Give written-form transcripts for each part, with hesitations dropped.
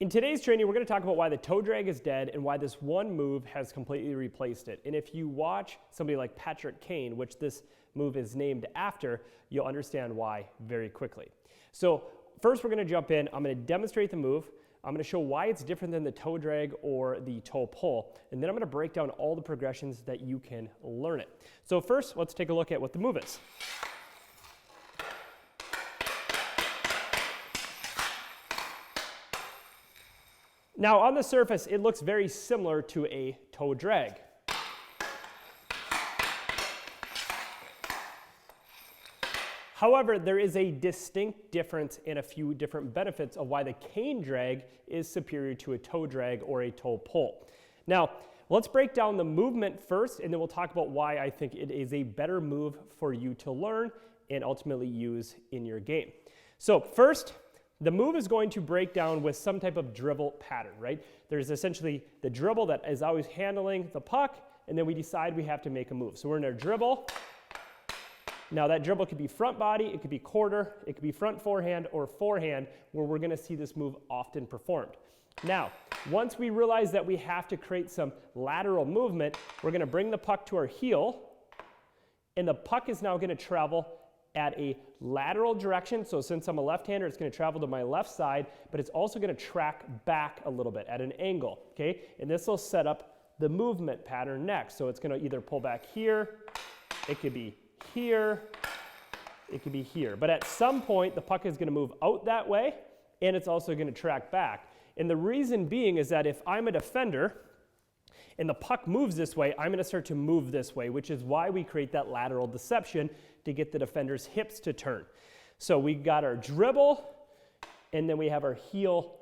In today's training, we're going to talk about why the toe drag is dead and why this one move has completely replaced it. And if you watch somebody like Patrick Kane, which this move is named after, you'll understand why very quickly. So first we're going to jump in. I'm going to demonstrate the move. I'm going to show why it's different than the toe drag or the toe pull. And then I'm going to break down all the progressions that you can learn it. So first, let's take a look at what the move is. Now on the surface, it looks very similar to a toe drag. However, there is a distinct difference in a few different benefits of why the Kane drag is superior to a toe drag or a toe pull. Now, let's break down the movement first, and then we'll talk about why I think it is a better move for you to learn and ultimately use in your game. So first, the move is going to break down with some type of dribble pattern, right? There's essentially the dribble that is always handling the puck, and then we decide we have to make a move. So we're in our dribble. Now that dribble could be front body, it could be quarter, it could be front forehand or forehand, where we're going to see this move often performed. Now, once we realize that we have to create some lateral movement, we're going to bring the puck to our heel, and the puck is now going to travel at a lateral direction. So since I'm a left-hander, it's going to travel to my left side, but it's also going to track back a little bit at an angle, okay? And this will set up the movement pattern next. So it's going to either pull back here, it could be here, it could be here. But at some point, the puck is going to move out that way, and it's also going to track back. And the reason being is that if I'm a defender and the puck moves this way, I'm going to start to move this way, which is why we create that lateral deception to get the defender's hips to turn. So we got our dribble, and then we have our heel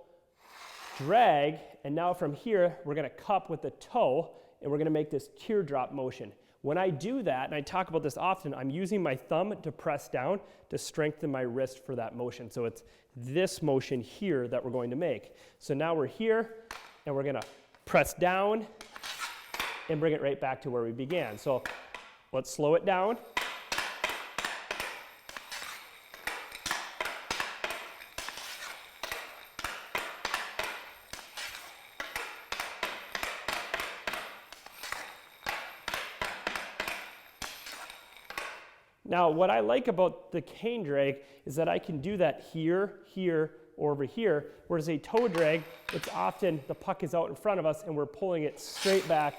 drag, and now from here, we're going to cup with the toe, and we're going to make this teardrop motion. When I do that, and I talk about this often, I'm using my thumb to press down to strengthen my wrist for that motion. So it's this motion here that we're going to make. So now we're here, and we're going to press down and bring it right back to where we began. So let's slow it down. Now, what I like about the Kane drag is that I can do that here, here, or over here, whereas a toe drag, it's often the puck is out in front of us and we're pulling it straight back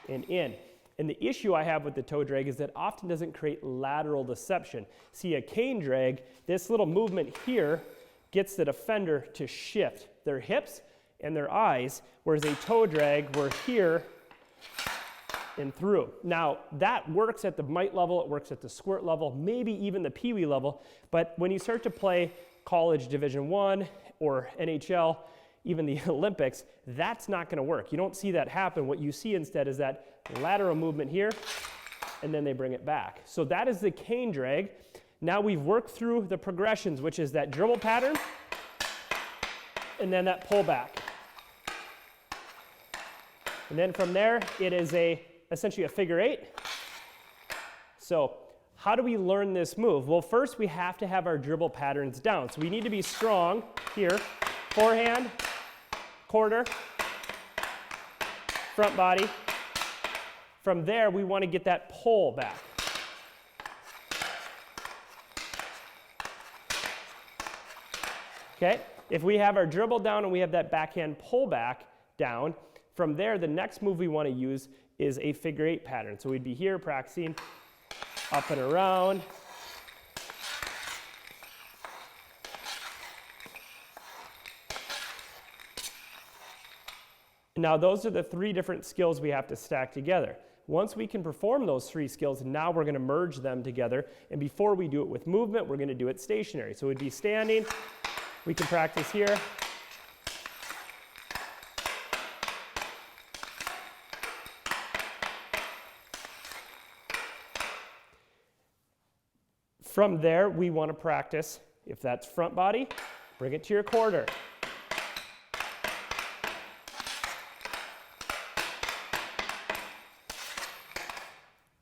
and in. And the issue I have with the toe drag is that often doesn't create lateral deception. See, a Kane drag, this little movement here gets the defender to shift their hips and their eyes, whereas a toe drag, we're here and through. Now, that works at the mite level, it works at the squirt level, maybe even the peewee level, but when you start to play college Division I or NHL, even the Olympics, that's not going to work. You don't see that happen. What you see instead is that lateral movement here, and then they bring it back. So that is the Kane drag. Now we've worked through the progressions, which is that dribble pattern, and then that pullback. And then from there, it is essentially a figure eight. So how do we learn this move? Well, first we have to have our dribble patterns down. So we need to be strong here. Forehand, quarter, front body. From there, we want to get that pull back. Okay? If we have our dribble down and we have that backhand pull back down, from there, the next move we want to use is a figure eight pattern. So we'd be here practicing up and around. Now those are the three different skills we have to stack together. Once we can perform those three skills, now we're going to merge them together. And before we do it with movement, we're going to do it stationary. So we'd be standing. We can practice here. From there, we want to practice, if that's front body, bring it to your quarter.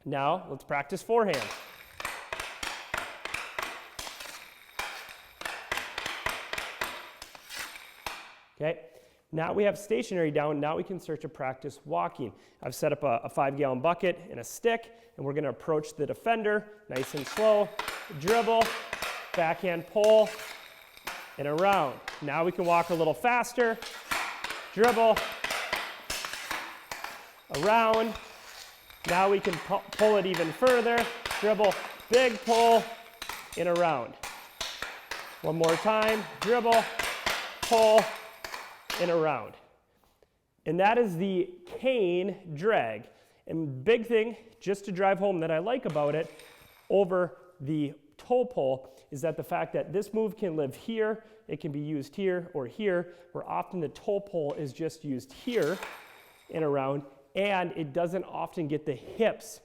Now, let's practice forehand. Okay, Now we have stationary down. Now we can start to practice walking. I've set up a 5-gallon bucket and a stick, and we're going to approach the defender nice and slow. Dribble, backhand pull, and around. Now we can walk a little faster. Dribble, around. Now we can pull it even further. Dribble, big pull, and around. One more time. Dribble, pull, and around. And that is the Kane drag. And big thing, just to drive home that I like about it over the toe pull, is that the fact that this move can live here, it can be used here or here, where often the toe pull is just used here and around, and it doesn't often get the hips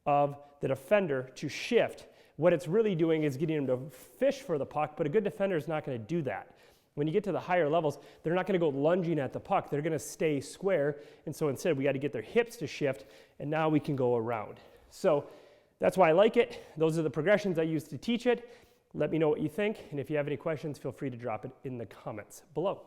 of the defender to shift. What it's really doing is getting them to fish for the puck, but a good defender is not going to do that. When you get to the higher levels, they're not going to go lunging at the puck. They're going to stay square, and so instead we got to get their hips to shift, and now we can go around. So that's why I like it. Those are the progressions I use to teach it. Let me know what you think, and if you have any questions, feel free to drop it in the comments below.